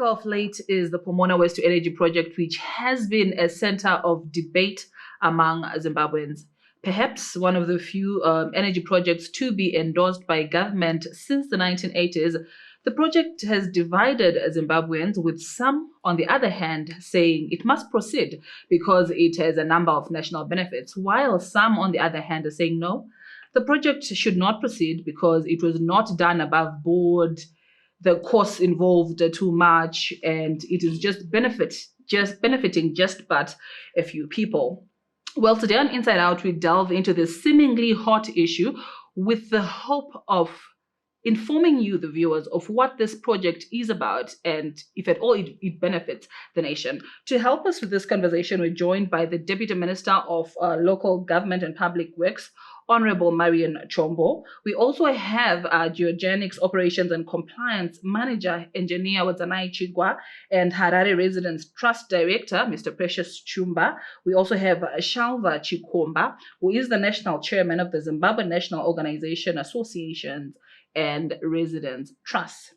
of late is the Pomona Waste-to-Energy project, which has been a center of debate among Zimbabweans. Perhaps one of the few energy projects to be endorsed by government since the 1980s, the project has divided Zimbabweans, with some, on the other hand, saying it must proceed because it has a number of national benefits, while some, on the other hand, are saying no, the project should not proceed because it was not done above board, the costs involved are too much, and it is just benefiting just but a few people. Well, today on Inside Out, we delve into this seemingly hot issue with the hope of informing you, the viewers, of what this project is about and if at all it benefits the nation. To help us with this conversation, we're joined by the Deputy Minister of Local Government and Public Works, Honorable Marian Chombo. We also have Geogenics Operations and Compliance Manager, Engineer Wadzanai Chigwa, and Harare Residence Trust Director, Mr. Precious Chumba. We also have Shalva Chikomba, who is the National Chairman of the Zimbabwe National Organization Associations and Residence Trusts.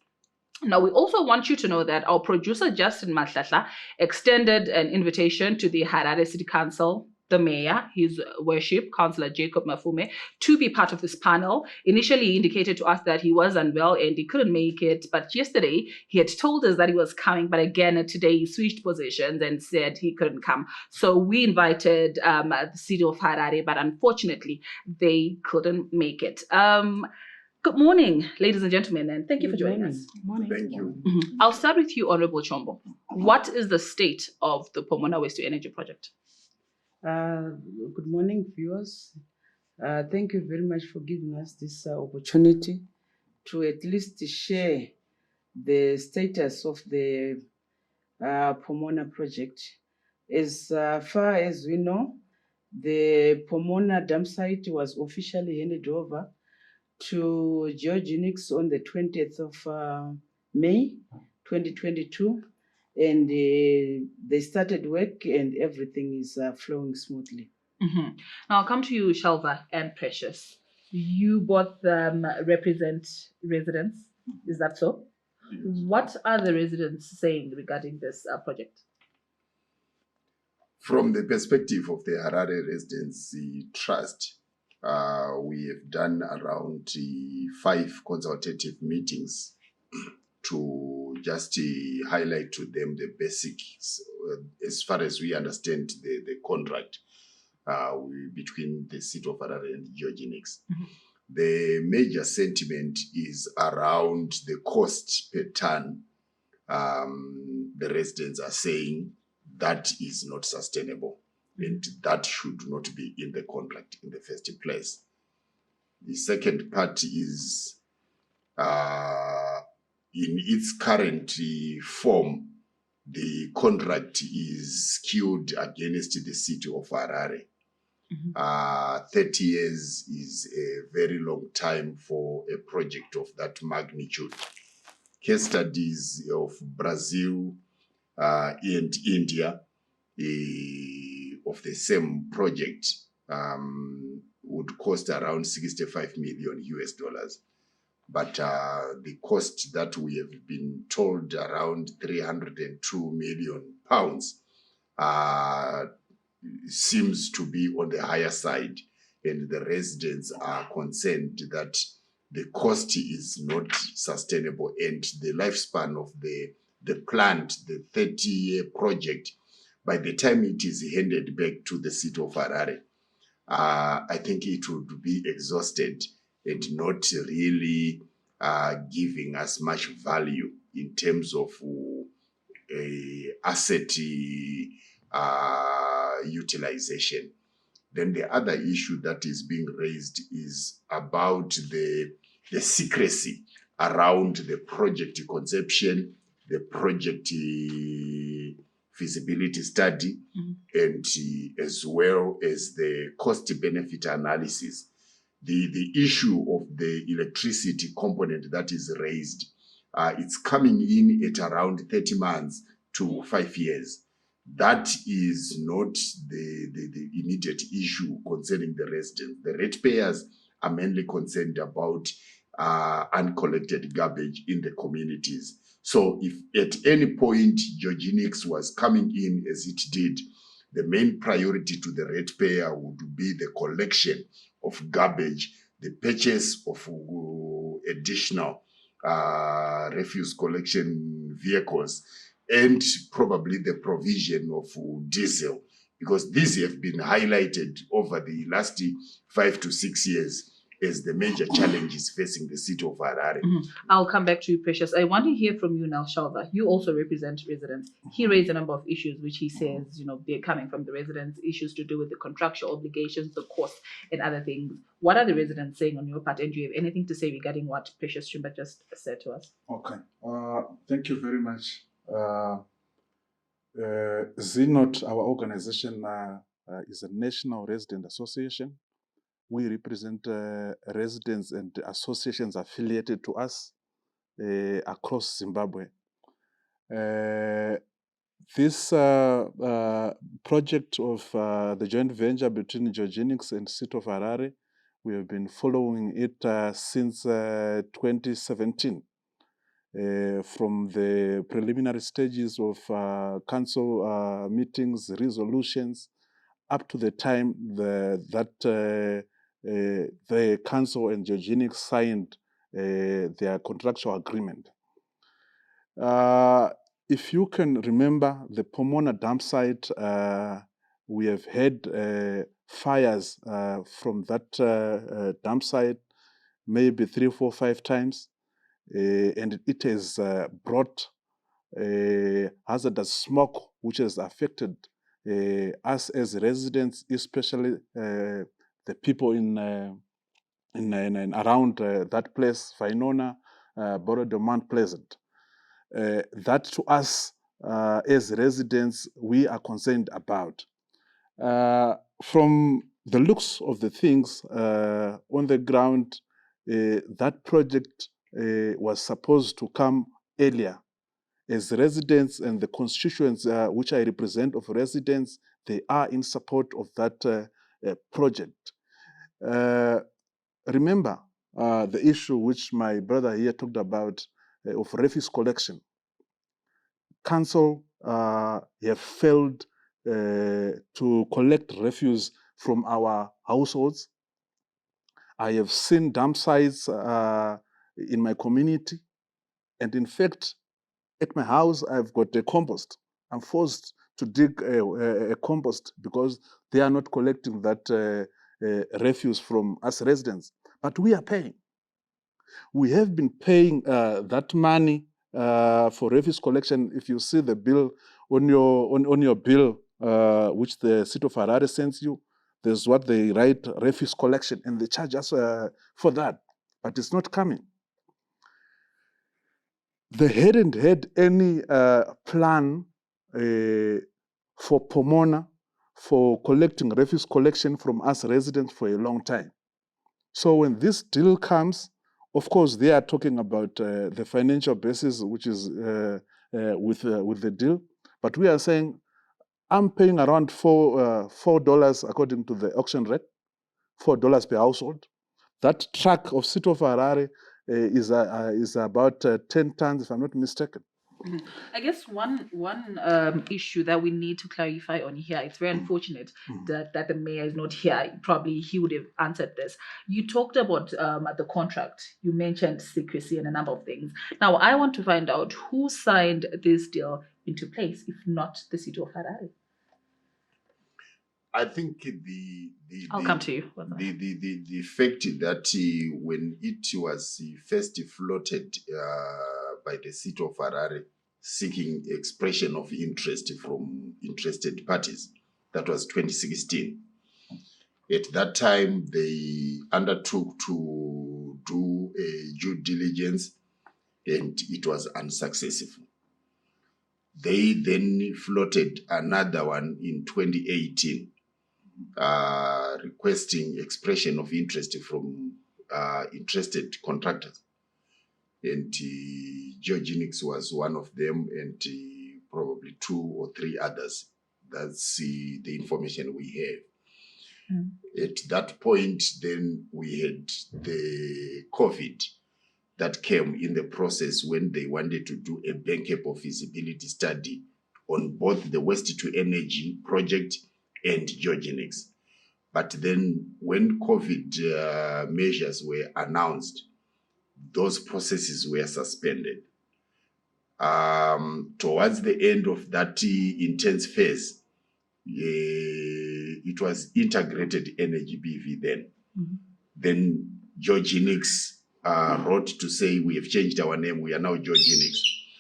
Now, we also want you to know that our producer, Justin Mahlahla, extended an invitation to the Harare City Council, the mayor, his worship, Councillor Jacob Mafume, to be part of this panel. Initially, he indicated to us that he was unwell and he couldn't make it, but yesterday he had told us that he was coming, but again, today he switched positions and said he couldn't come. So we invited the city of Harare, but unfortunately, they couldn't make it. Good morning, ladies and gentlemen, and thank you for joining us. Good morning. Thank you. I'll start with you, Honorable Chombo. What is the state of the Pomona Waste-to-Energy project? Good morning, viewers. Thank you very much for giving us this opportunity to at least share the status of the Pomona project. As far as we know, the Pomona dump site was officially handed over to Geogenics on the 20th of May 2022, and they started work and everything is flowing smoothly. Mm-hmm. Now I'll come to you, Shalva and Precious. You both represent residents, is that so? What are the residents saying regarding this project? From the perspective of the Harare Residency Trust, we have done around 5 consultative meetings to just highlight to them the basics as far as we understand the contract between the city of Harare and Geogenics. Mm-hmm. The major sentiment is around the cost per ton. The residents are saying that is not sustainable. And that should not be in the contract in the first place. The second part is in its current form, the contract is skewed against the city of Harare. Mm-hmm. 30 years is a very long time for a project of that magnitude. Case studies of Brazil and India of the same project would cost around 65 million US dollars. But the cost that we have been told around 302 million pounds seems to be on the higher side. And the residents are concerned that the cost is not sustainable and the lifespan of the plant, the 30-year project, by the time it is handed back to the city of Harare, I think it would be exhausted and not really giving us much value in terms of asset utilization. Then the other issue that is being raised is about the secrecy around the project conception, the project feasibility study, mm-hmm. and as well as the cost-benefit analysis. The issue of the electricity component that is raised, it's coming in at around 30 months to 5 years. That is not the immediate issue concerning the residents. The ratepayers are mainly concerned about uncollected garbage in the communities. So if at any point Georgianics was coming in as it did, the main priority to the ratepayer would be the collection of garbage, the purchase of additional refuse collection vehicles, and probably the provision of diesel, because these have been highlighted over the last 5 to 6 years as the major challenges facing the city of Harare. I'll come back to you, Precious. I want to hear from you now, Shalva. You also represent residents. He raised a number of issues, which he says, they're coming from the residents, issues to do with the contractual obligations, the cost, and other things. What are the residents saying on your part? And do you have anything to say regarding what Precious Chumba just said to us? Okay. Thank you very much. ZNOT, our organization, is a national resident association. We represent residents and associations affiliated to us across Zimbabwe. This project of the joint venture between Georgianics and City of Harare, we have been following it since 2017. From the preliminary stages of council meetings, resolutions, up to the time that the council and Georgianics signed their contractual agreement. If you can remember the Pomona dump site, we have had fires from that dump site maybe 3, 4, 5 times. And it has brought hazardous smoke, which has affected us as residents, especially the people in around that place, Fainona, Borodo, Mount Pleasant. That to us as residents, we are concerned about. From the looks of the things on the ground, that project was supposed to come earlier. As residents and the constituents which I represent of residents, they are in support of that project. Remember the issue which my brother here talked about of refuse collection. Council have failed to collect refuse from our households. I have seen dump sites in my community. And in fact, at my house, I've got a compost. I'm forced to dig a compost because they are not collecting that refuse from us residents. But we are paying. We have been paying that money for refuse collection. If you see the bill on your bill, which the City of Harare sends you, there's what they write, refuse collection, and they charge us for that. But it's not coming. They hadn't had any plan for Pomona for collecting refuse collection from us residents for a long time. So when this deal comes, of course, they are talking about the financial basis, which is with the deal. But we are saying, I'm paying around $4 according to the auction rate, $4 per household. That truck of City of Harare is about 10 tons, if I'm not mistaken. I guess one issue that we need to clarify on here, it's very unfortunate that the mayor is not here. Probably he would have answered this. You talked about the contract. You mentioned secrecy and a number of things. Now, I want to find out who signed this deal into place, if not the City of Harare. I think I'll come to you. The fact that when it was first floated by the City of Harare, seeking expression of interest from interested parties, that was 2016. At that time, they undertook to do a due diligence, and it was unsuccessful. They then floated another one in 2018. Requesting expression of interest from interested contractors. And Georgianics was one of them, and probably 2 or 3 others. That's the information we have. At that point, then we had the COVID, that came in the process when they wanted to do a bankable feasibility study on both the waste-to-energy project and geogenics. But then when COVID measures were announced, those processes were suspended. Towards the end of that intense phase, it was integrated energy BV then. Then geogenics wrote to say, we have changed our name, we are now geogenics.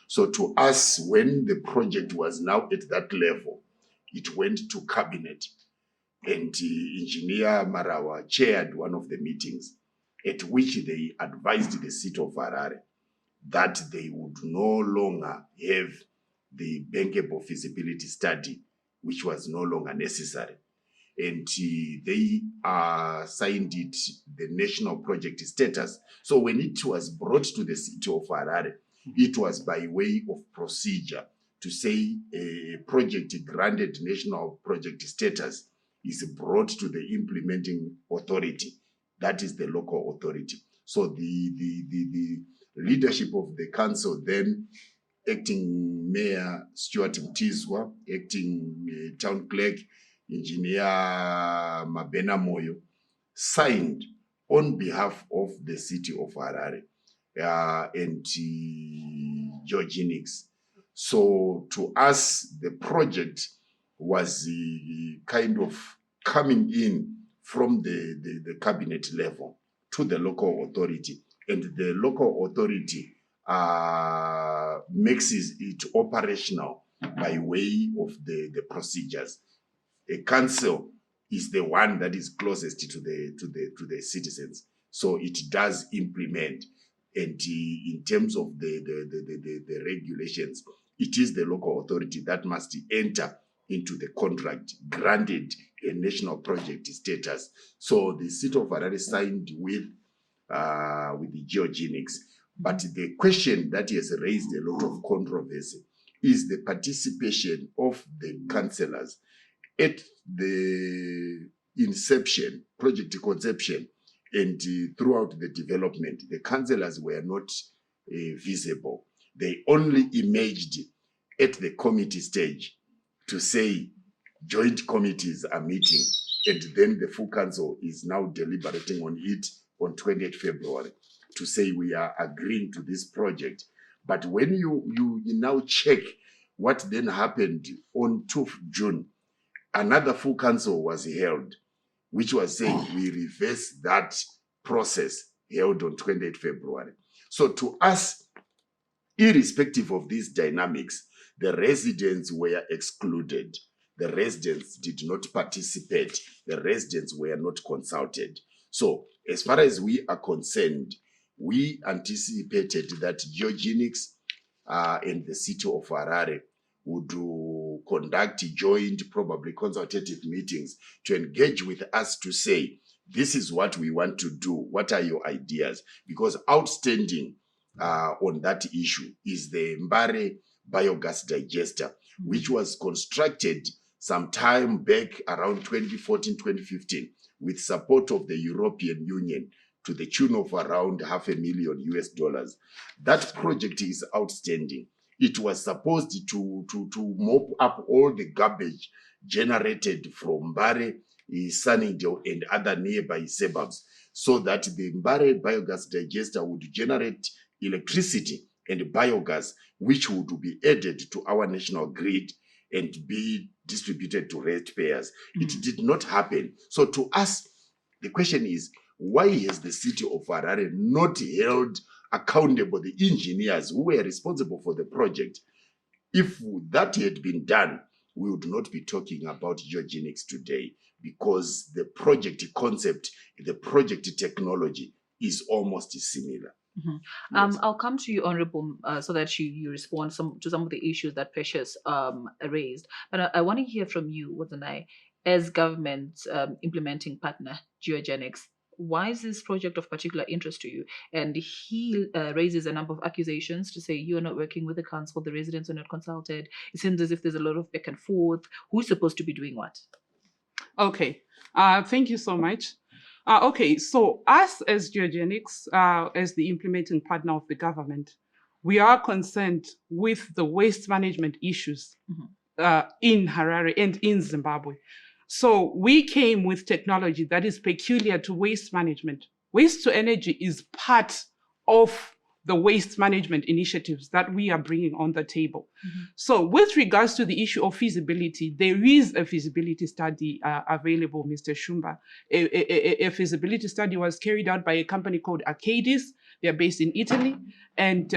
So to us, when the project was now at that level, it went to cabinet, and Engineer Marawa chaired one of the meetings at which they advised the city of Harare that they would no longer have the bankable feasibility study, which was no longer necessary. And they assigned it the national project status. So when it was brought to the city of Harare, it was by way of procedure to say a project granted national project status is brought to the implementing authority. That is the local authority. So the leadership of the council then, acting Mayor Stuart Mtizwa, acting town clerk, Engineer Mabena Moyo, signed on behalf of the city of Harare and geogenics. So to us, the project was kind of coming in from the cabinet level to the local authority, and the local authority makes it operational by way of the procedures. A council is the one that is closest to the citizens, so it does implement. And in terms of the regulations, it is the local authority that must enter into the contract granted a national project status. So the city of Harare signed with the geogenics. But the question that has raised a lot of controversy is the participation of the councillors at the inception, project conception, and throughout the development. The councillors were not visible. They only emerged at the committee stage to say joint committees are meeting, and then the full council is now deliberating on it on 28th February to say we are agreeing to this project. But when you now check what then happened on 2nd June, another full council was held, which was saying we reverse that process held on 28th February. So to us, irrespective of these dynamics, the residents were excluded. The residents did not participate. The residents were not consulted. So as far as we are concerned, we anticipated that geogenics and the city of Harare would conduct joint, probably consultative meetings to engage with us to say, this is what we want to do. What are your ideas? Because outstanding on that issue is the Mbare biogas digester, which was constructed some time back around 2014, 2015, with support of the European Union to the tune of around $500,000 US. That project is outstanding. It was supposed to mop up all the garbage generated from Mbare, Sunningdale, and other nearby suburbs, so that the Mbare biogas digester would generate electricity and biogas, which would be added to our national grid and be distributed to ratepayers. It did not happen. So to us, the question is, why has the city of Harare not held accountable the engineers who were responsible for the project? If that had been done, we would not be talking about geogenics today, because the project concept, the project technology is almost similar. Yes. I'll come to you, Honorable, so that you respond to some of the issues that Precious raised. But I want to hear from you, Wadanai, as government implementing partner, geogenics. Why is this project of particular interest to you? And he raises a number of accusations to say you're not working with the council, the residents are not consulted. It seems as if there's a lot of back and forth. Who's supposed to be doing what? Okay, thank you so much. Okay, so us as Geogenics, as the implementing partner of the government, we are concerned with the waste management issues in Harare and in Zimbabwe. So we came with technology that is peculiar to waste management. Waste to energy is part of the waste management initiatives that we are bringing on the table. So with regards to the issue of feasibility, there is a feasibility study available, Mr. Shumba. A feasibility study was carried out by a company called Arcadis. They're based in Italy, and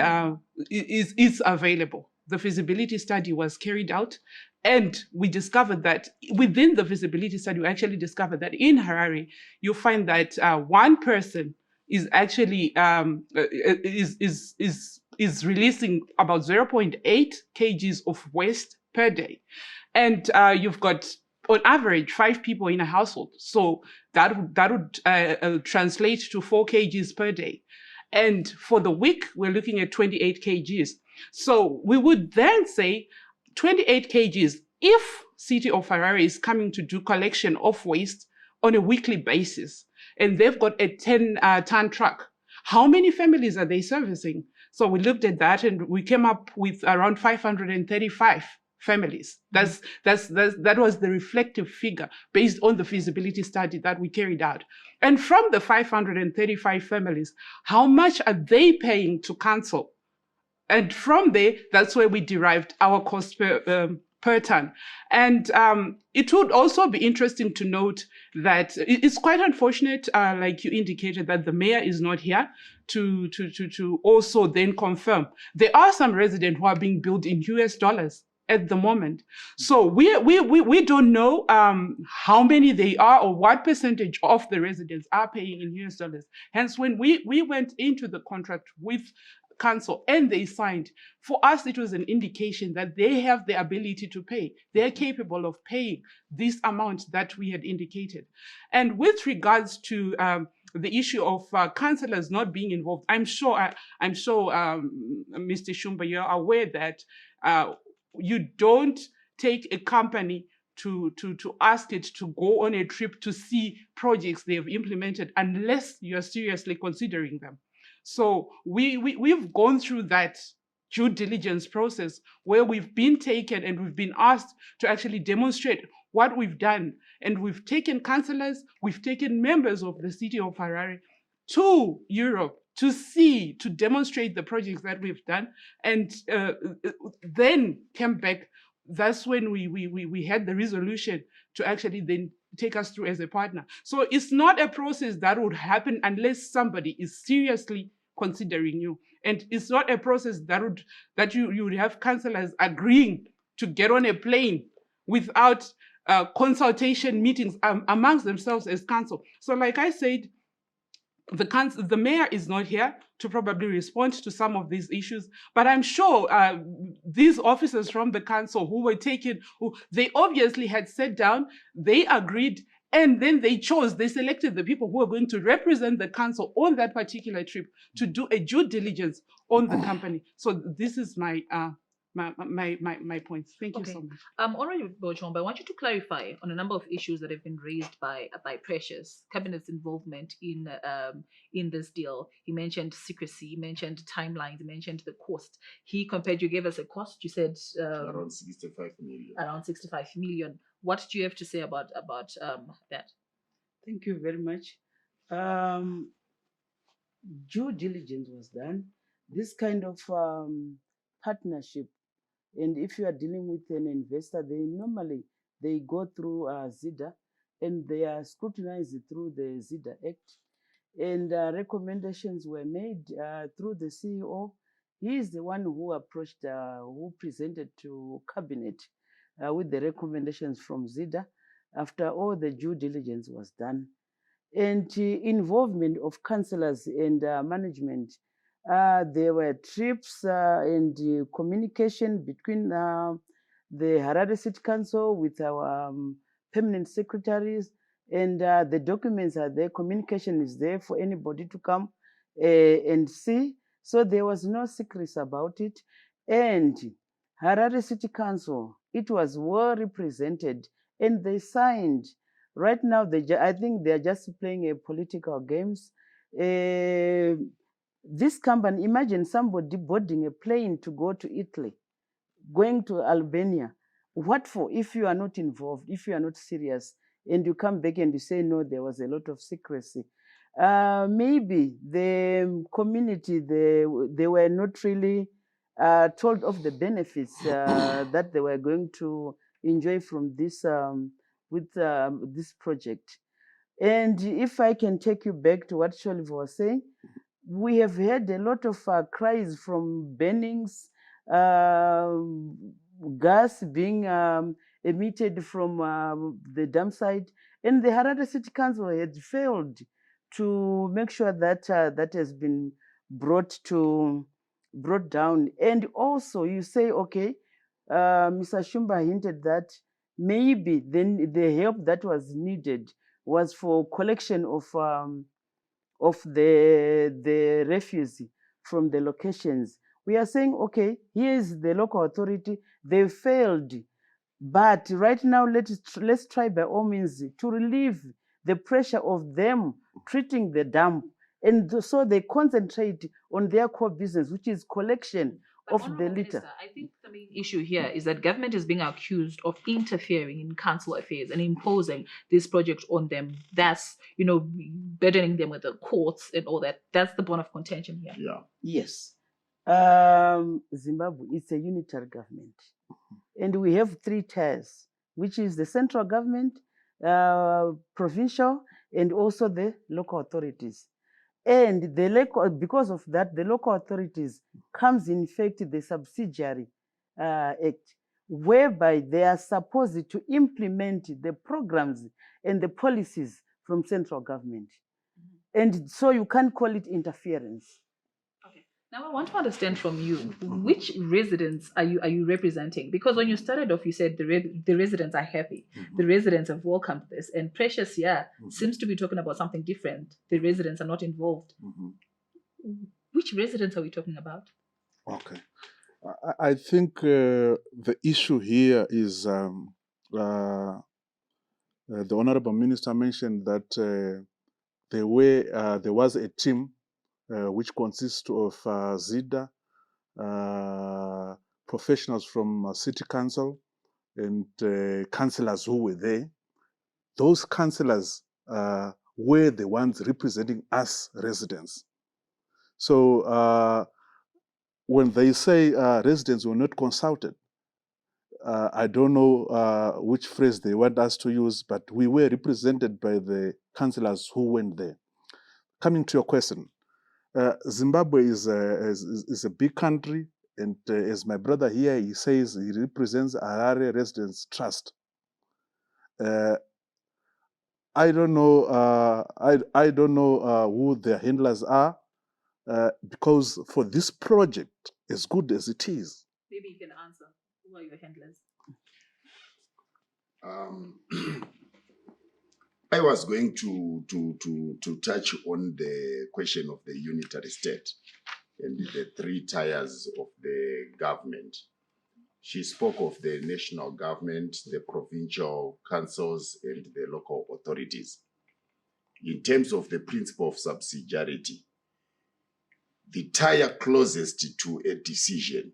is available. The feasibility study was carried out, and we discovered that within the feasibility study, we actually discovered that in Harare, you find that one person is actually is releasing about 0.8 kgs of waste per day, and you've got on average 5 people in a household, so that would translate to 4 kgs per day. And for the week, we're looking at 28 kgs. So we would then say 28 kgs if City of Harare is coming to do collection of waste on a weekly basis, and they've got a 10-ton truck. How many families are they servicing? So we looked at that and we came up with around 535 families. That was the reflective figure based on the feasibility study that we carried out. And from the 535 families, how much are they paying to council? And from there, that's where we derived our cost per ton. And it would also be interesting to note that it's quite unfortunate, like you indicated, that the mayor is not here to also then confirm. There are some residents who are being billed in US dollars at the moment. So we don't know how many they are or what percentage of the residents are paying in US dollars. Hence, when we went into the contract with council and they signed, for us it was an indication that they have the ability to pay. They're capable of paying this amount that we had indicated. And with regards to the issue of councillors not being involved, I'm sure Mr. Shumba, you're aware that you don't take a company to ask it to go on a trip to see projects they have implemented unless you're seriously considering them. So we've gone through that due diligence process where we've been taken and we've been asked to actually demonstrate what we've done. And we've taken councillors, we've taken members of the City of Harare to Europe to demonstrate the projects that we've done, and then came back. That's when we had the resolution to actually then take us through as a partner. So it's not a process that would happen unless somebody is seriously considering you. And it's not a process that you would have councillors agreeing to get on a plane without consultation meetings amongst themselves as council. So like I said, the mayor is not here to probably respond to some of these issues, but I'm sure these officers from the council who were taken, they obviously had sat down, they agreed, and then they selected the people who were going to represent the council on that particular trip to do a due diligence on the company. So this is my points. Thank you so much. Honorable Bochomba, I want you to clarify on a number of issues that have been raised by Precious, Cabinet's involvement in this deal. He mentioned secrecy, he mentioned timelines, he mentioned the cost. You gave us a cost, you said around 65 million. Around 65 million. What do you have to say about that? Thank you very much. Due diligence was done. This kind of partnership, and if you are dealing with an investor, they go through ZIDA, and they are scrutinized through the ZIDA Act, and recommendations were made through the CEO. He is the one who approached, who presented to cabinet with the recommendations from ZIDA after all the due diligence was done. And involvement of councillors and management. There were trips and communication between the Harare City Council with our permanent secretaries, and the documents are there. Communication is there for anybody to come and see. So there was no secrets about it. And Harare City Council, it was well represented, and they signed Right now, I think they are just playing a political games. This company, imagine somebody boarding a plane to go to Italy, going to Albania. What for if you are not involved, if you are not serious, and you come back and you say, no, there was a lot of secrecy? Maybe the community, they were not really told of the benefits that they were going to enjoy from this with this project. And if I can take you back to what Sholiver was saying, we have had a lot of cries from burnings, gas being emitted from the dump site, and the Harare City Council had failed to make sure that that has been brought down. And also, you say, okay, Mr. Shumba hinted that maybe then the help that was needed was for collection of the refuse from the locations. We are saying, okay, here is the local authority, they failed. But right now, let's try by all means to relieve the pressure of them treating the dump. And so they concentrate on their core business, which is collection of the litter. Minister, I think the main issue here is that government is being accused of interfering in council affairs and imposing this project on them, thus, burdening them with the courts and all that. That's the point of contention here. Yeah. Yes. Zimbabwe, it's a unitary government. And we have 3 tiers, which is the central government, provincial, and also the local authorities. And because of that, the local authorities comes in effect the subsidiary act, whereby they are supposed to implement the programs and the policies from central government. And so you can't call it interference. Now I want to understand from you, which residents are you representing? Because when you started off, you said the residents are happy. The residents have welcomed this. And Precious here seems to be talking about something different. The residents are not involved. Which residents are we talking about? Okay. I think the issue here is the Honorable Minister mentioned that there was a team which consists of ZIDA, professionals from City Council, and councillors who were there. Those councillors were the ones representing us residents. So when they say residents were not consulted, I don't know which phrase they want us to use, but we were represented by the councillors who went there. Coming to your question, Zimbabwe is a big country, and as my brother here, he says he represents Harare Residents Trust. I don't know. I don't know who their handlers are, because for this project, as good as it is, Maybe you can answer. Who are your handlers? I was going to touch on the question of the unitary state and the 3 tiers of the government. She spoke of the national government, the provincial councils, and the local authorities. In terms of the principle of subsidiarity, the tier closest to a decision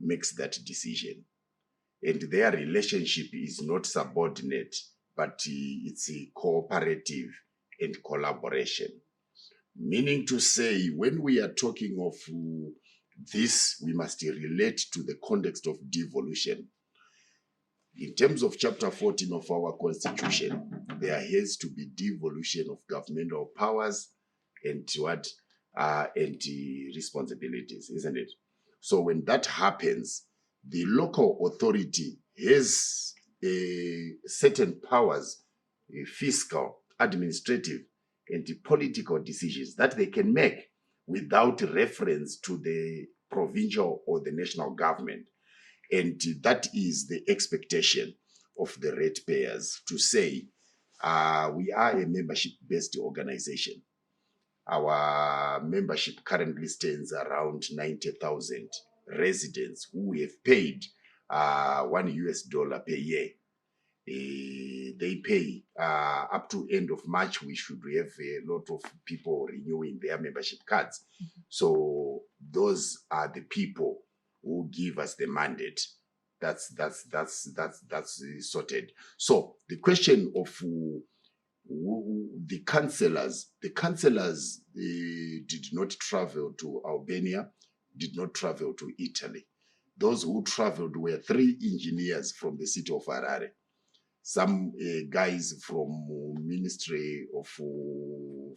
makes that decision. And their relationship is not subordinate, but it's a cooperative and collaboration. Meaning to say, when we are talking of this, we must relate to the context of devolution. In terms of Chapter 14 of our Constitution, there has to be devolution of governmental powers and responsibilities, isn't it? So when that happens, the local authority has certain powers, fiscal, administrative, and political decisions that they can make without reference to the provincial or the national government. And that is the expectation of the ratepayers to say, we are a membership-based organization. Our membership currently stands around 90,000 residents who have paid $1 per year. they pay. Up to end of March, we should have a lot of people renewing their membership cards. So those are the people who give us the mandate. That's sorted. So the question of the councillors did not travel to Albania, did not travel to Italy. Those who traveled were 3 engineers from the city of Harare, some guys from Ministry of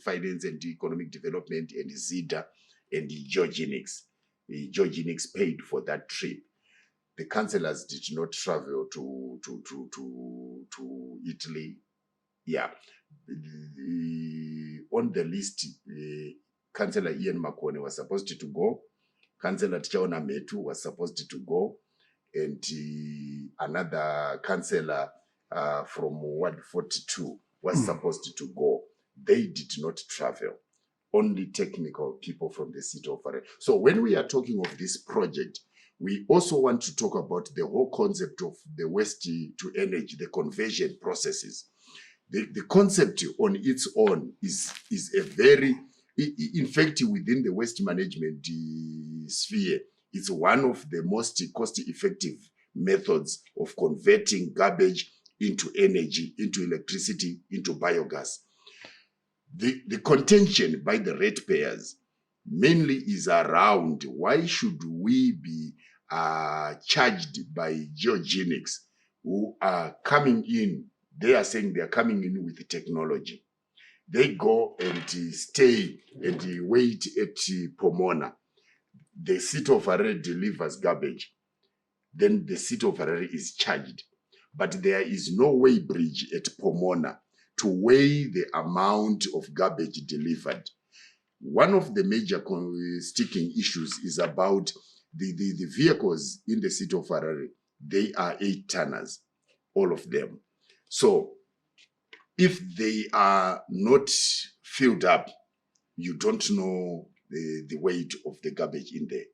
Finance and Economic Development and ZIDA and Georgenics. Georgenics paid for that trip. The councillors did not travel to Italy. Yeah. On the list, Councillor Ian Makone was supposed to go. Councillor Tichaona Metu was supposed to go. And another councillor from Ward 42 was supposed to go. They did not travel. Only technical people from the city of Harare. So when we are talking of this project, we also want to talk about the whole concept of the waste-to-energy, the conversion processes. The concept on its own is a very, in fact, within the waste management sphere, it's one of the most cost-effective methods of converting garbage into energy, into electricity, into biogas. The contention by the ratepayers mainly is around why should we be charged by geogenics who are coming in. They are saying they are coming in with the technology. They go and stay and wait at Pomona. The city of Harare delivers garbage. Then the city of Harare is charged. But there is no weigh bridge at Pomona to weigh the amount of garbage delivered. One of the major sticking issues is about the vehicles in the city of Harare. They are 8-tonners, all of them. So if they are not filled up, you don't know the weight of the garbage in there.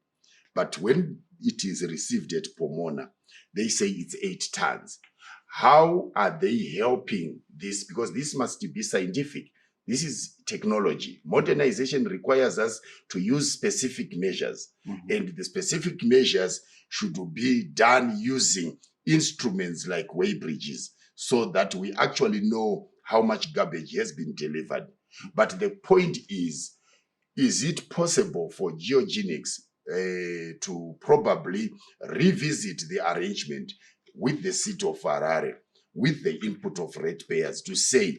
But when it is received at Pomona, they say it's 8 tons. How are they helping this? Because this must be scientific. This is technology. Modernization requires us to use specific measures. And the specific measures should be done using instruments like weigh bridges so that we actually know how much garbage has been delivered. But the point is it possible for geogenics to probably revisit the arrangement with the city of Harare, with the input of ratepayers, to say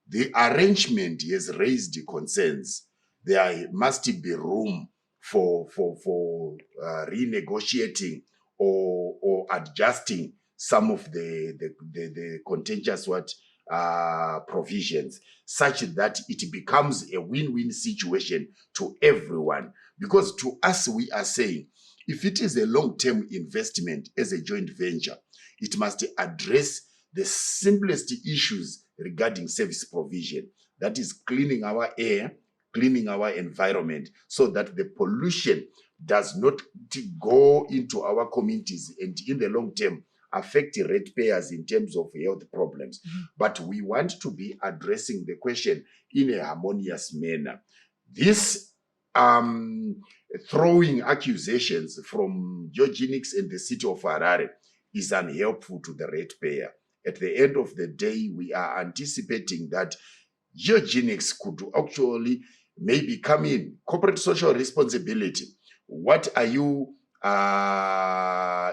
the arrangement has raised concerns. There must be room for renegotiating or adjusting some of the contentious provisions, such that it becomes a win-win situation to everyone. Because to us, we are saying, if it is a long-term investment as a joint venture, it must address the simplest issues regarding service provision. That is cleaning our air, cleaning our environment, so that the pollution does not go into our communities and in the long term affect ratepayers in terms of health problems. But we want to be addressing the question in a harmonious manner. This throwing accusations from geogenics and the city of Harare is unhelpful to the ratepayer. At the end of the day, we are anticipating that geogenics could actually maybe come in. Corporate social responsibility. What are you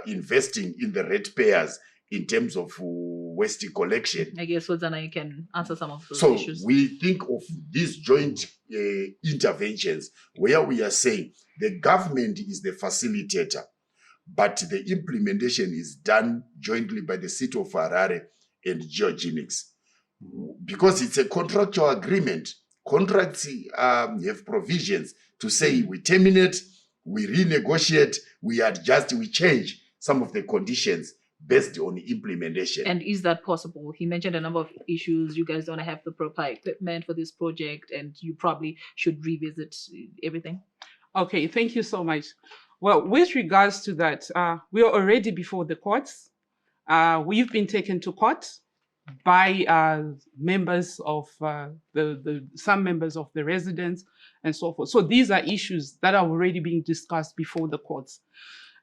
investing in the ratepayers in terms of waste collection? I guess Wadzana, you can answer some of those issues. So we think of these joint interventions where we are saying the government is the facilitator, but the implementation is done jointly by the city of Harare and geogenics. Because it's a contractual agreement. Contracts have provisions to say we terminate, we renegotiate, we adjust, we change some of the conditions based on implementation. And is that possible? He mentioned a number of issues. You guys don't have the proper equipment for this project, and you probably should revisit everything. Okay, thank you so much. Well, with regards to that, we are already before the courts. We've been taken to court by members of some members of the residents and so forth. So these are issues that are already being discussed before the courts.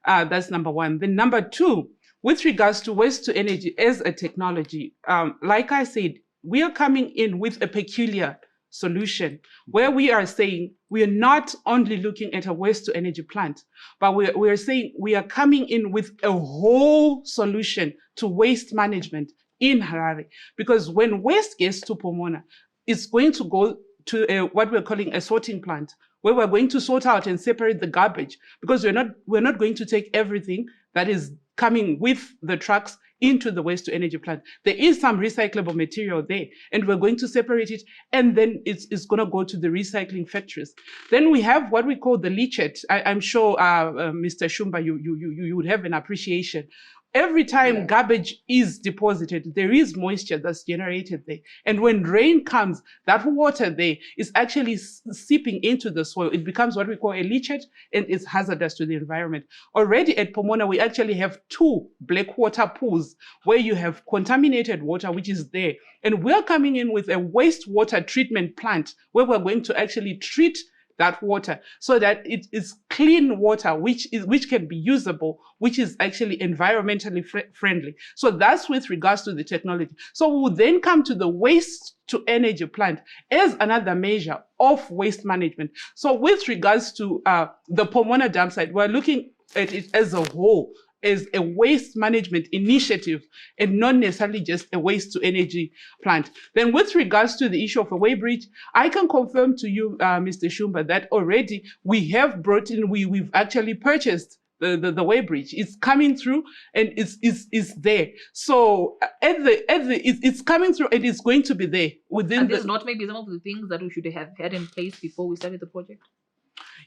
That's number one. Then number two, with regards to waste to energy as a technology, like I said, we are coming in with a peculiar solution where we are saying we are not only looking at a waste to energy plant, but we are saying we are coming in with a whole solution to waste management in Harare. Because when waste gets to Pomona, it's going to go to what we're calling a sorting plant, where we're going to sort out and separate the garbage, because we're not going to take everything that is coming with the trucks into the waste to energy plant. There is some recyclable material there, and we're going to separate it, and then it's going to go to the recycling factories. Then we have what we call the leachate. I'm sure, Mr. Shumba, you would have an appreciation. Every time garbage is deposited, there is moisture that's generated there. And when rain comes, that water there is actually seeping into the soil. It becomes what we call a leachate, and it's hazardous to the environment. Already at Pomona, we actually have 2 black water pools where you have contaminated water, which is there. And we're coming in with a wastewater treatment plant where we're going to actually treat that water so that it is clean water, which can be usable, which is actually environmentally friendly. So that's with regards to the technology. So we'll then come to the waste to energy plant as another measure of waste management. So with regards to the Pomona dam site, we're looking at it as a whole, as a waste management initiative and not necessarily just a waste to energy plant. Then with regards to the issue of a weighbridge, I can confirm to you, Mr. Shumba, that already we have brought in, we've actually purchased the weighbridge. It's coming through and it's there. So it's coming through and it's going to be there within. And this is not maybe some of the things that we should have had in place before we started the project?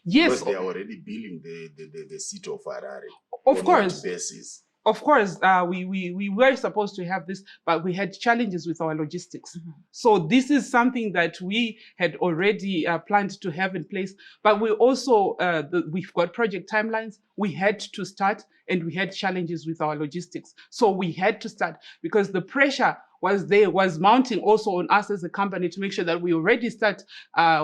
Yes. Because they are already billing the city of Harare. Of course. Basis. Of course, we were supposed to have this, but we had challenges with our logistics. Mm-hmm. So this is something that we had already planned to have in place. But we also, we've got project timelines. We had to start, and we had challenges with our logistics. So we had to start because the pressure was mounting also on us as a company to make sure that we already start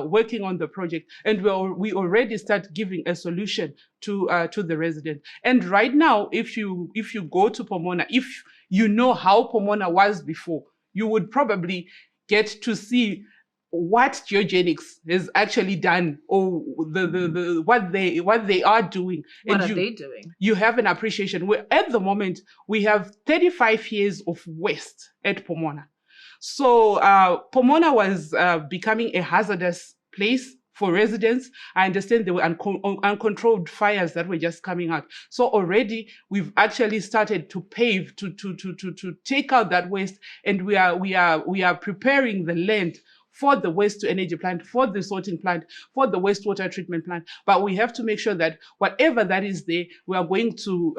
working on the project, and we already start giving a solution to the resident. And right now, if you go to Pomona, if you know how Pomona was before, you would probably get to see what Geogenics has actually done, or what they are doing. What are they doing? You have an appreciation. At the moment, we have 35 years of waste at Pomona. So Pomona was becoming a hazardous place for residents. I understand there were uncontrolled fires that were just coming out. So already we've actually started to pave to take out that waste, and we are preparing the land for the waste to energy plant, for the sorting plant, for the wastewater treatment plant. But we have to make sure that whatever that is there, we are going to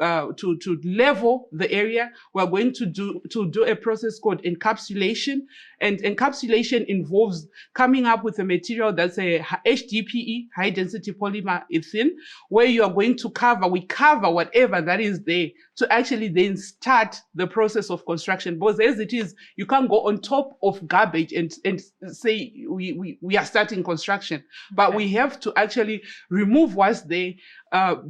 level the area. We are going to do a process called encapsulation. And encapsulation involves coming up with a material that's a HDPE, high density polymer ethylene, where you are going to we cover whatever that is there to actually then start the process of construction. Because as it is, you can't go on top of garbage and say we are starting construction. But we have to actually remove what's there,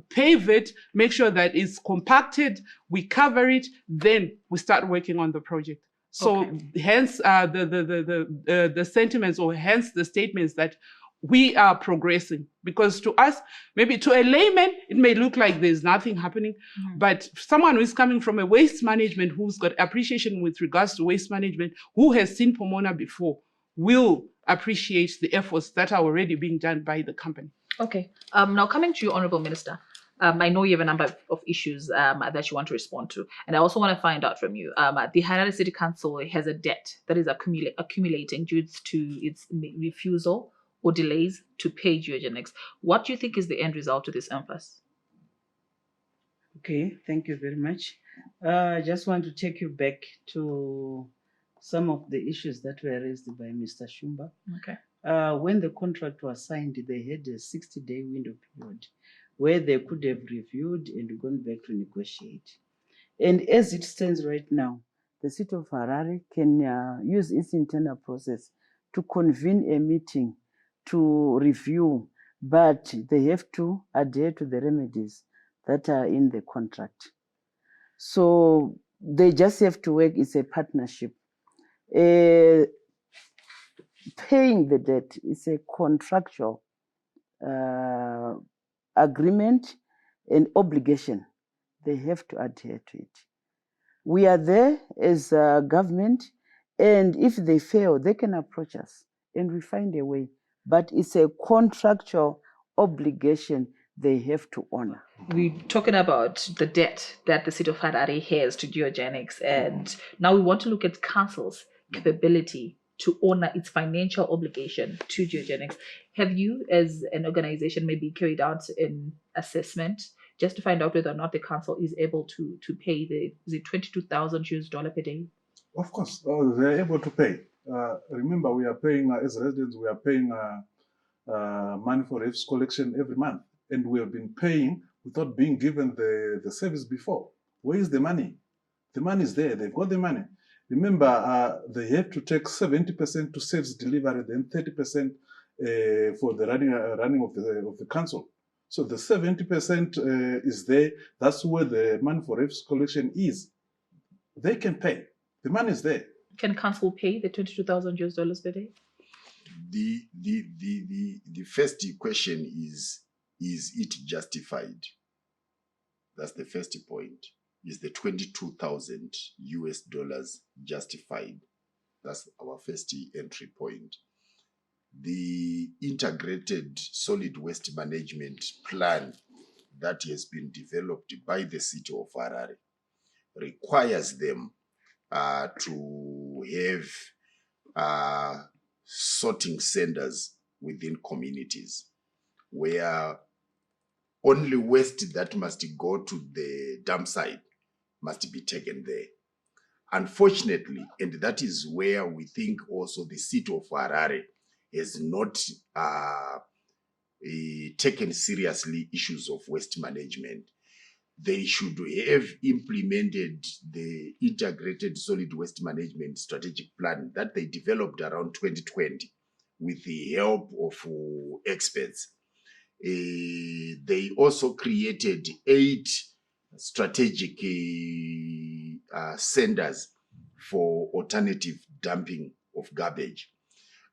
pave it, make sure that it's compacted, we cover it, then we start working on the project. So hence the sentiments, or hence the statements that we are progressing. Because to us, maybe to a layman, it may look like there's nothing happening. Mm-hmm. But someone who is coming from a waste management, who's got appreciation with regards to waste management, who has seen Pomona before, will appreciate the efforts that are already being done by the company. Okay. Now coming to you, Honorable Minister. I know you have a number of issues that you want to respond to. And I also want to find out from you. The Harare City Council has a debt that is accumulating due to its refusal or delays to pay Geogenics. What do you think is the end result to this impasse? Okay, thank you very much. I just want to take you back to some of the issues that were raised by Mr. Shumba. Okay. When the contract was signed, they had a 60-day window period where they could have reviewed and gone back to negotiate. And as it stands right now, the city of Harare can use its internal process to convene a meeting to review, but they have to adhere to the remedies that are in the contract. So they just have to work. It's a partnership. Paying the debt is a contractual agreement and obligation. They have to adhere to it. We are there as a government, and if they fail, they can approach us and we find a way. But it's a contractual obligation they have to honor. We're talking about the debt that the city of Harare has to geogenics, and now we want to look at council's capability to honor its financial obligation to geogenics. Have you, as an organization, maybe carried out an assessment just to find out whether or not the council is able to pay the $22,000 per day? Of course, they're able to pay. Remember, we are paying, as residents, we are paying money for refuse collection every month. And we have been paying without being given the service before. Where is the money? The money is there. They've got the money. Remember, they have to take 70% to sales delivery, then 30% for the running of the council. So the 70% is there. That's where the money for refuse collection is. They can pay. The money is there. Can council pay the $22,000 per day? The first question is it justified? That's the first point. Is the $22,000 justified? That's our first entry point. The integrated solid waste management plan that has been developed by the city of Harare requires them to have sorting centers within communities where only waste that must go to the dump site must be taken there. Unfortunately, and that is where we think also the city of Harare has not taken seriously issues of waste management. They should have implemented the integrated solid waste management strategic plan that they developed around 2020 with the help of experts. They also created 8 strategic centers for alternative dumping of garbage.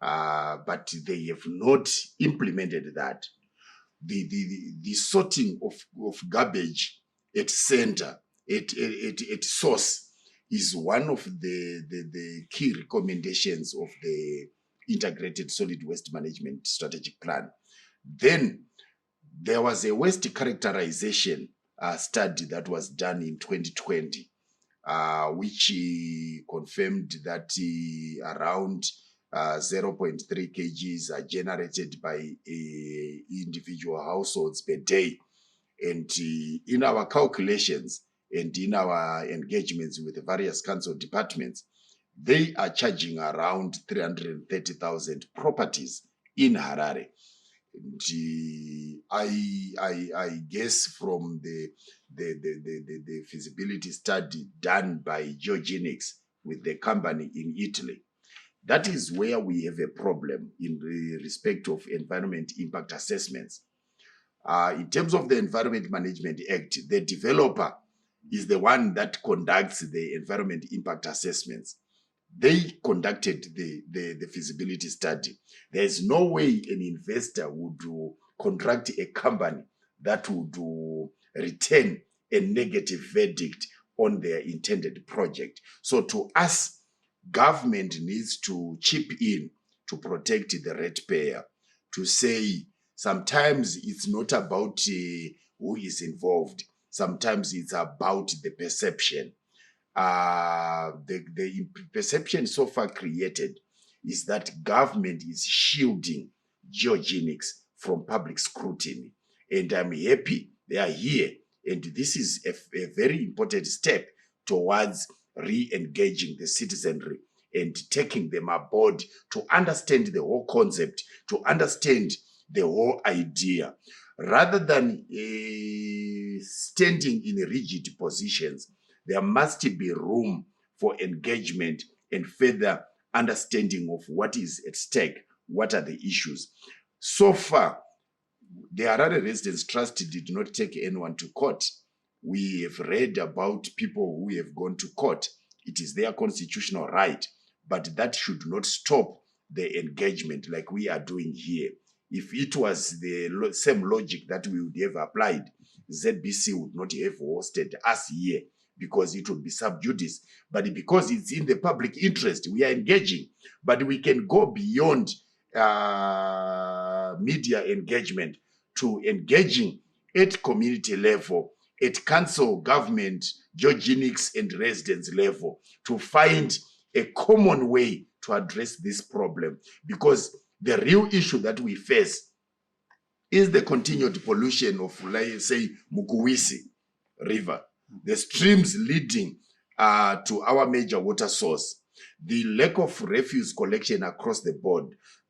But they have not implemented that. The sorting of garbage at center, at source, is one of the key recommendations of the integrated solid waste management strategic plan. Then there was a waste characterization study that was done in 2020, which confirmed that around 0.3 kgs are generated by individual households per day. And in our calculations and in our engagements with the various council departments, they are charging around 330,000 properties in Harare. And I guess from the feasibility study done by Geogenics with the company in Italy, that is where we have a problem in respect of environment impact assessments. In terms of the Environment Management Act, the developer is the one that conducts the environment impact assessments. They conducted the feasibility study. There is no way an investor would contract a company that would return a negative verdict on their intended project. So to us, government needs to chip in to protect the ratepayer, to say sometimes it's not about who is involved. Sometimes it's about the perception. The perception so far created is that government is shielding geogenics from public scrutiny. And I'm happy they are here. And this is a very important step towards re-engaging the citizenry and taking them aboard to understand the whole concept, to understand the whole idea, rather than standing in rigid positions. there must be room for engagement and further understanding of what is at stake, what are the issues. So far, the Harare Residents Trust did not take anyone to court. We have read about people who have gone to court. It is their constitutional right, but that should not stop the engagement like we are doing here. If it was the same logic that we would have applied, ZBC would not have hosted us here because it would be sub judice. But because it's in the public interest, we are engaging. But we can go beyond media engagement to engaging at community level, at council, government, eugenics, and residents level to find a common way to address this problem. Because the real issue that we face is the continued pollution of, like, say, Mukuwisi River, the streams leading to our major water source, the lack of refuse collection across the board.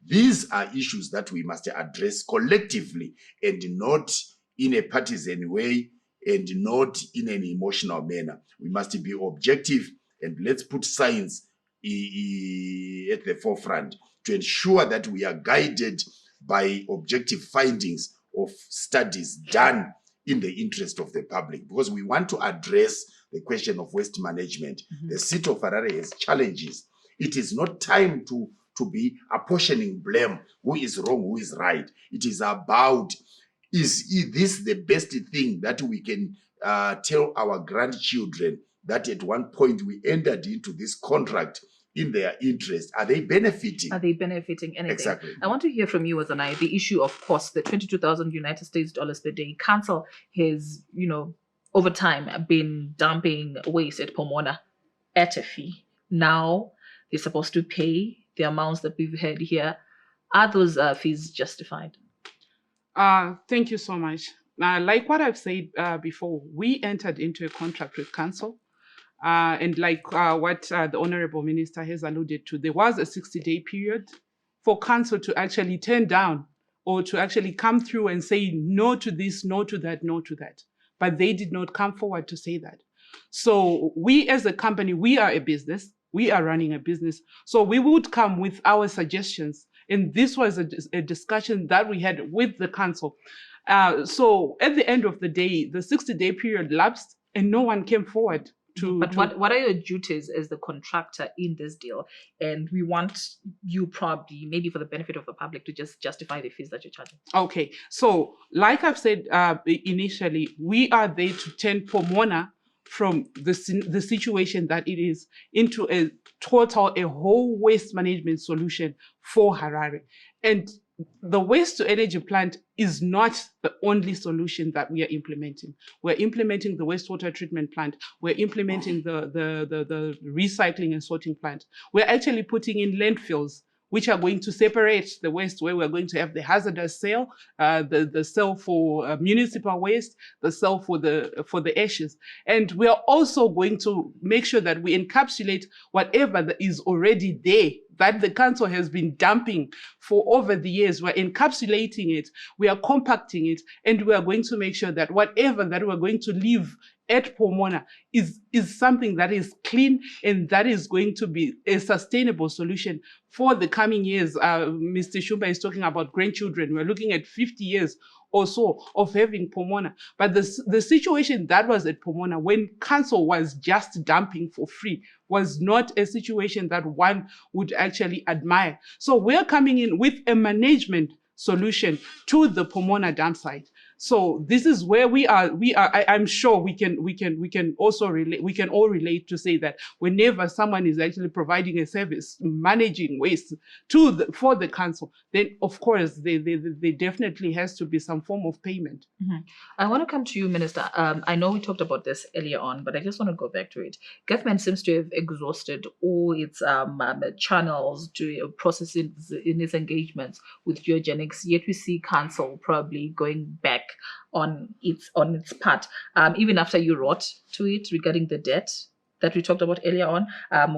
These are issues that we must address collectively and not in a partisan way and not in an emotional manner. We must be objective and let's put science at the forefront to ensure that we are guided by objective findings of studies done in the interest of the public, because we want to address the question of waste management. The city of Harare has challenges. It is not time to be apportioning blame, who is wrong, who is right. It is about, is this the best thing that we can tell our grandchildren that at one point we entered into this contract in their interest? Are they benefiting? Are they benefiting anything? Exactly. I want to hear from you, Wazanai, the issue of cost, the 22,000 United States dollars per day. Council has, over time been dumping waste at Pomona at a fee. Now they're supposed to pay the amounts that we've heard here. Are those fees justified? Thank you so much. Like what I've said before, we entered into a contract with council. And like what the Honorable Minister has alluded to, there was a 60-day period for council to actually turn down or to actually come through and say no to this, no to that, no to that. But they did not come forward to say that. So we as a company, we are a business. We are running a business. So we would come with our suggestions. And this was a discussion that we had with the council. So at the end of the day, the 60-day period lapsed and no one came forward. But what are your duties as the contractor in this deal? And we want you probably, maybe for the benefit of the public, to just justify the fees that you're charging. Okay. So like I've said initially, we are there to turn Pomona from the situation that it is into a whole waste management solution for Harare. And the waste-to-energy plant is not the only solution that we are implementing. We're implementing the wastewater treatment plant. We're implementing the recycling and sorting plant. We're actually putting in landfills, which are going to separate the waste, where we're going to have the hazardous cell, the cell for municipal waste, the cell for the ashes. And we are also going to make sure that we encapsulate whatever that is already there, that the council has been dumping for over the years. We're encapsulating it, we are compacting it, and we are going to make sure that whatever that we're going to leave at Pomona is something that is clean and that is going to be a sustainable solution for the coming years. Mr. Shumba is talking about grandchildren. We're looking at 50 years or so of having Pomona. But the situation that was at Pomona when council was just dumping for free was not a situation that one would actually admire. So we're coming in with a management solution to the Pomona dump site. So this is where we are. I'm sure we can also relate. We can all relate to say that whenever someone is actually providing a service, managing waste for the council, then of course there definitely has to be some form of payment. Mm-hmm. I want to come to you, Minister. I know we talked about this earlier on, but I just want to go back to it. Government seems to have exhausted all its channels to processes in its engagements with eugenics. Yet we see council probably going back on its part. Even after you wrote to it regarding the debt that we talked about earlier on,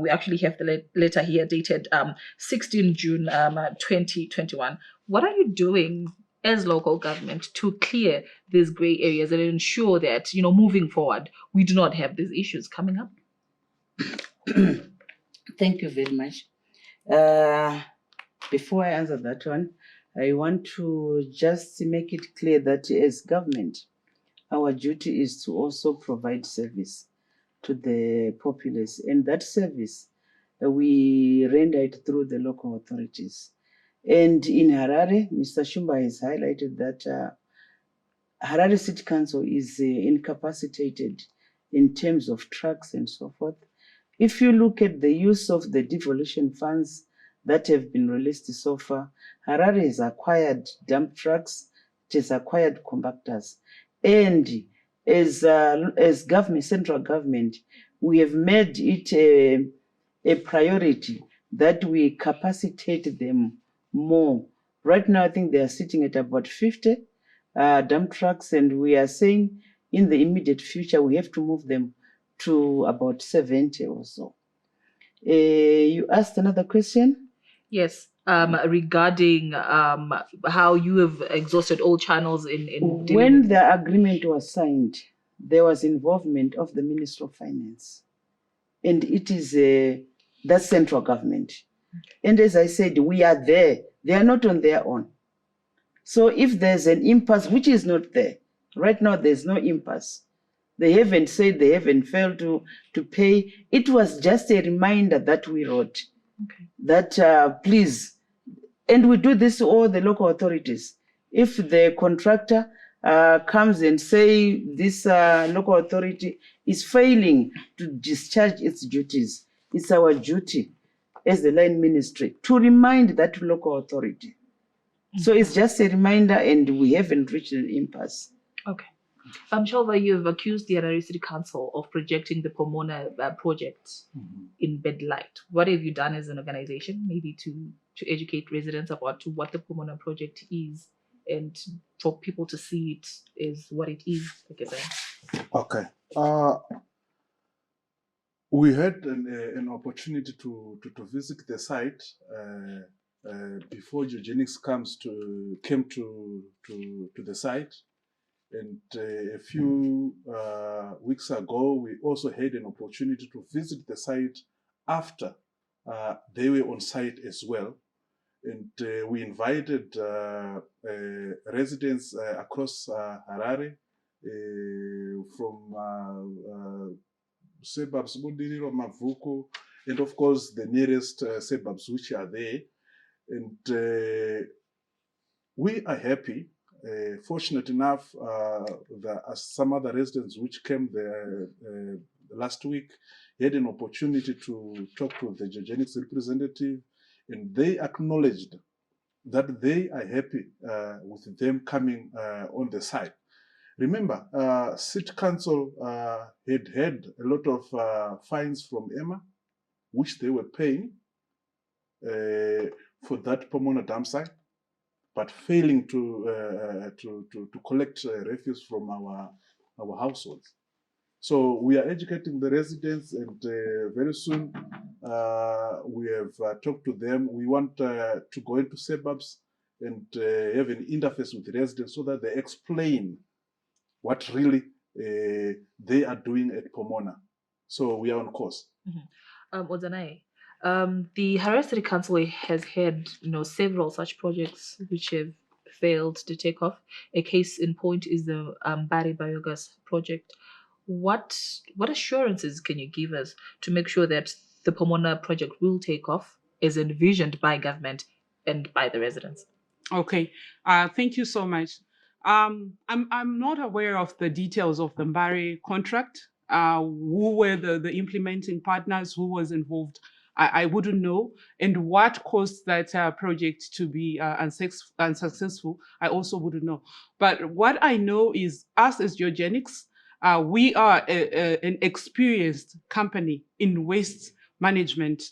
we actually have the letter here dated 16 June 2021. What are you doing as local government to clear these gray areas and ensure that, moving forward, we do not have these issues coming up? Thank you very much. Before I answer that one, I want to just make it clear that as government, our duty is to also provide service to the populace, and that service we render it through the local authorities. And in Harare, Mr. Shumba has highlighted that Harare City Council is incapacitated in terms of trucks and so forth. If you look at the use of the devolution funds that have been released so far, Harare has acquired dump trucks, it has acquired compactors, and as government, central government, we have made it a priority that we capacitate them more. Right now, I think they are sitting at about 50 dump trucks, and we are saying in the immediate future we have to move them to about 70 or so. You asked another question? Yes, regarding how you have exhausted all channels in dealing When with. the agreement was signed, there was involvement of the Minister of Finance, and it is the central government. And as I said, we are there. They are not on their own. So if there's an impasse, which is not there, right now there's no impasse. They haven't said they haven't failed to pay. It was just a reminder that we wrote that please, and we do this to all the local authorities. If the contractor comes and say this local authority is failing to discharge its duties, it's our duty as the line ministry to remind that local authority. So it's just a reminder, and we haven't reached an impasse. Okay. Shelva, you've accused the Harare City Council of projecting the Pomona project in bad light. What have you done as an organization, maybe to educate residents about what the Pomona project is, and for people to see it as what it is? Okay. We had an opportunity to visit the site before Eugenics came to the site, and a few weeks ago we also had an opportunity to visit the site after they were on site as well, and we invited residents across Harare from suburbs, Budiriro, Mavuku, and of course the nearest suburbs which are there. And we are happy. Fortunate enough, there are some other residents which came there last week, had an opportunity to talk to the eugenics representative, and they acknowledged that they are happy with them coming on the site. Remember, City Council had a lot of fines from EMA, which they were paying for that Pomona dump site, but failing to collect refuse from our households. So we are educating the residents, and very soon we have talked to them. We want to go into suburbs and have an interface with the residents so that they explain what really they are doing at Pomona. So we are on course. Ozanae, the Harare City Council has had several such projects which have failed to take off. A case in point is the Bari Biogas project. What assurances can you give us to make sure that the Pomona project will take off as envisioned by government and by the residents? Okay, thank you so much. I'm not aware of the details of the Mbari contract. Who were the implementing partners? Who was involved? I wouldn't know. And what caused that project to be unsuccessful? I also wouldn't know. But what I know is us as Geogenics, we are an experienced company in waste management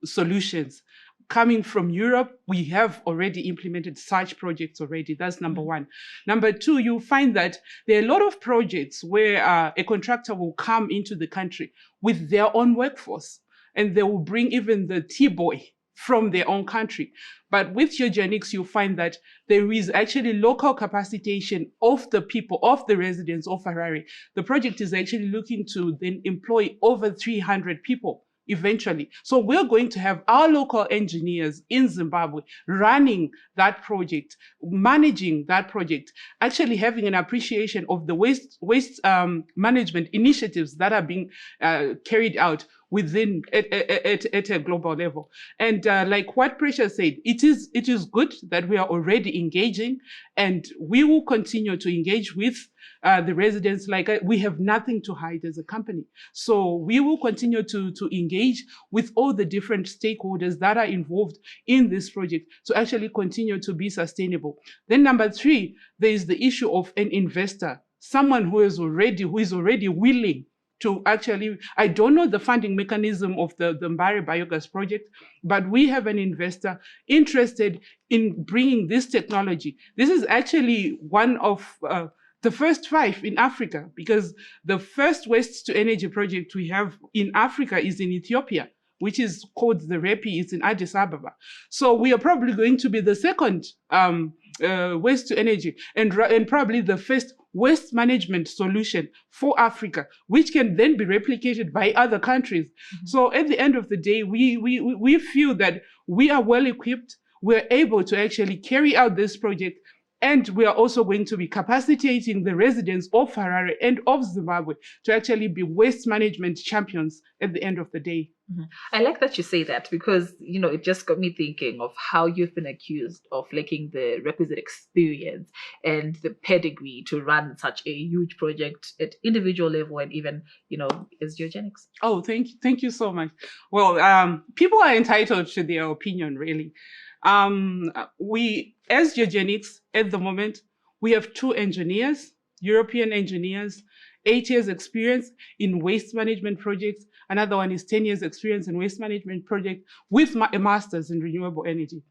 solutions. Coming from Europe, we have already implemented such projects already. That's number one. Number two, you'll find that there are a lot of projects where a contractor will come into the country with their own workforce, and they will bring even the T-boy from their own country. But with eugenics, you find that there is actually local capacitation of the people, of the residents of Harare. The project is actually looking to then employ over 300 people eventually. So we're going to have our local engineers in Zimbabwe running that project, managing that project, actually having an appreciation of the waste management initiatives that are being carried out within at a global level. And like what Precious said, it is good that we are already engaging, and we will continue to engage with the residents. Like we have nothing to hide as a company. So we will continue to engage with all the different stakeholders that are involved in this project to actually continue to be sustainable. Then number 3, there is the issue of an investor, someone who is already willing to actually, I don't know the funding mechanism of the Mbare Biogas project, but we have an investor interested in bringing this technology. This is actually one of the first 5 in Africa, because the first waste-to-energy project we have in Africa is in Ethiopia, which is called the REPI. It's in Addis Ababa. So we are probably going to be the second waste-to-energy and probably the first waste management solution for Africa, which can then be replicated by other countries. Mm-hmm. So at the end of the day, we feel that we are well equipped. We're able to actually carry out this project. And we are also going to be capacitating the residents of Harare and of Zimbabwe to actually be waste management champions at the end of the day. Mm-hmm. I like that you say that, because, it just got me thinking of how you've been accused of lacking the requisite experience and the pedigree to run such a huge project at individual level and even, as eugenics. Oh, thank you so much. Well, people are entitled to their opinion, really. We, as eugenics, at the moment, we have 2 engineers, European engineers, 8 years experience in waste management projects. Another one is 10 years experience in waste management project with a master's in renewable energy.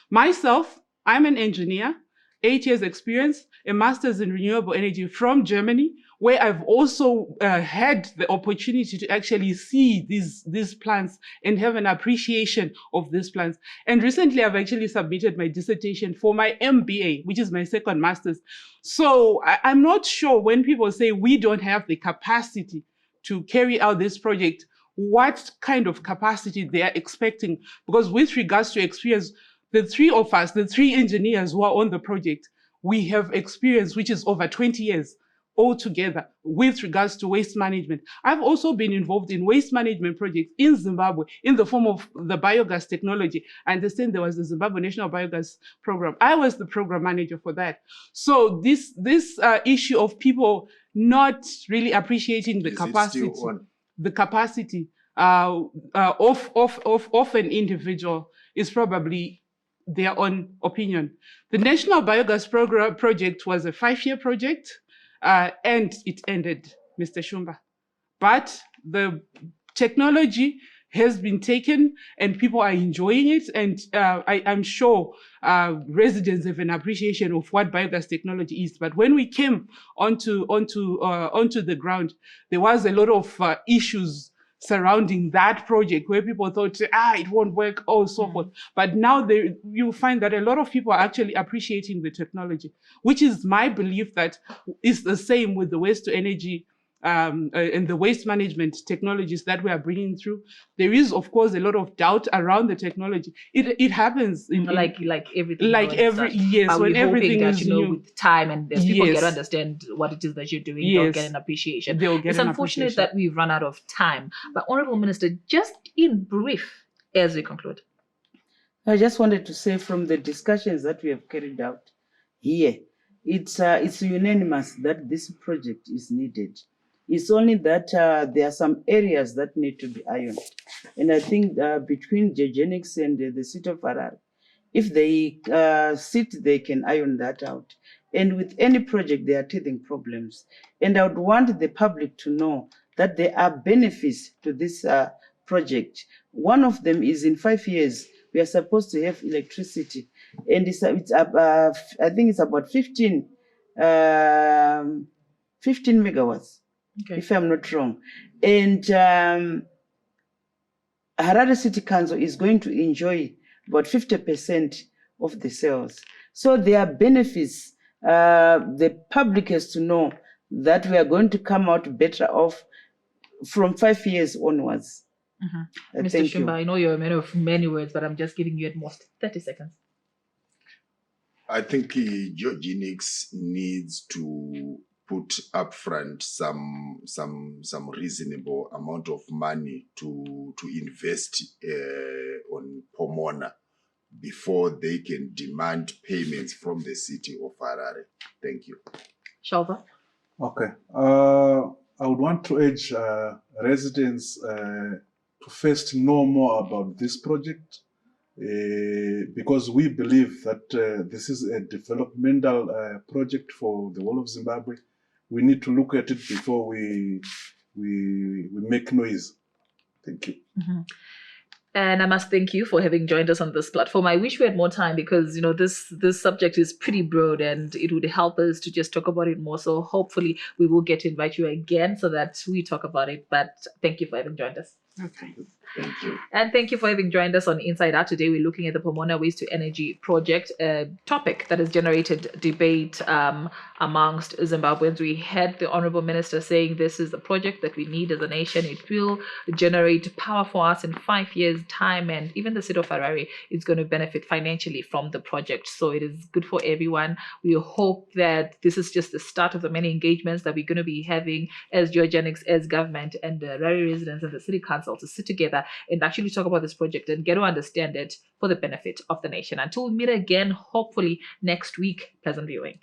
Myself, I'm an engineer, 8 years experience, a master's in renewable energy from Germany, where I've also had the opportunity to actually see these plants and have an appreciation of these plants. And recently, I've actually submitted my dissertation for my MBA, which is my second master's. So I'm not sure when people say we don't have the capacity to carry out this project, what kind of capacity they are expecting. Because with regards to experience, the 3 of us, the 3 engineers who are on the project, we have experience which is over 20 years altogether with regards to waste management. I've also been involved in waste management projects in Zimbabwe in the form of the biogas technology. I understand there was the Zimbabwe National Biogas Program. I was the program manager for that. So this issue of people not really appreciating the capacity of an individual is probably their own opinion. The National Biogas Project was a 5-year project. And it ended, Mr. Shumba. But the technology has been taken and people are enjoying it. And I'm sure residents have an appreciation of what biogas technology is. But when we came onto the ground, there was a lot of issues surrounding that project where people thought, it won't work, so forth. But now you find that a lot of people are actually appreciating the technology, which is my belief that is the same with the waste-to-energy and the waste management technologies that we are bringing through. There is, of course, a lot of doubt around the technology. It happens like everything. Yes, but when everything is new. with time and as people get to understand what it is that you're doing, they'll get an appreciation. It's unfortunate that we've run out of time. But Honorable Minister, just in brief, as we conclude. I just wanted to say, from the discussions that we have carried out here, it's unanimous that this project is needed. It's only that there are some areas that need to be ironed. And I think between eugenics and the city of Harare, if they sit, they can iron that out. And with any project, there are teething problems. And I would want the public to know that there are benefits to this project. One of them is in 5 years, we are supposed to have electricity. And it's I think it's about 15 megawatts. Okay. If I'm not wrong. And Harare City Council is going to enjoy about 50% of the sales. So there are benefits. The public has to know that we are going to come out better off from 5 years onwards. Mr. Thank Shumba, you. I know you're a man of many words, but I'm just giving you at most 30 seconds. I think Georgianics needs to put upfront some reasonable amount of money to invest on Pomona before they can demand payments from the city of Harare. Thank you. Shalva? Okay. I would want to urge residents to first know more about this project because we believe that this is a developmental project for the whole of Zimbabwe. We need to look at it before we make noise. Thank you. And I must thank you for having joined us on this platform. I wish we had more time because this subject is pretty broad and it would help us to just talk about it more. So hopefully we will get to invite you again so that we talk about it. But thank you for having joined us. Okay. Thank you. And thank you for having joined us on Inside Out. Today we're looking at the Pomona Waste-to-Energy project, a topic that has generated debate amongst Zimbabweans. We had the Honorable Minister saying this is the project that we need as a nation. It will generate power for us in 5 years' time, and even the city of Harare is going to benefit financially from the project. So it is good for everyone. We hope that this is just the start of the many engagements that we're going to be having as Georgianics, as government, and the Harare residents and the city council to sit together and actually talk about this project and get to understand it for the benefit of the nation. Until we meet again, hopefully next week, pleasant viewing.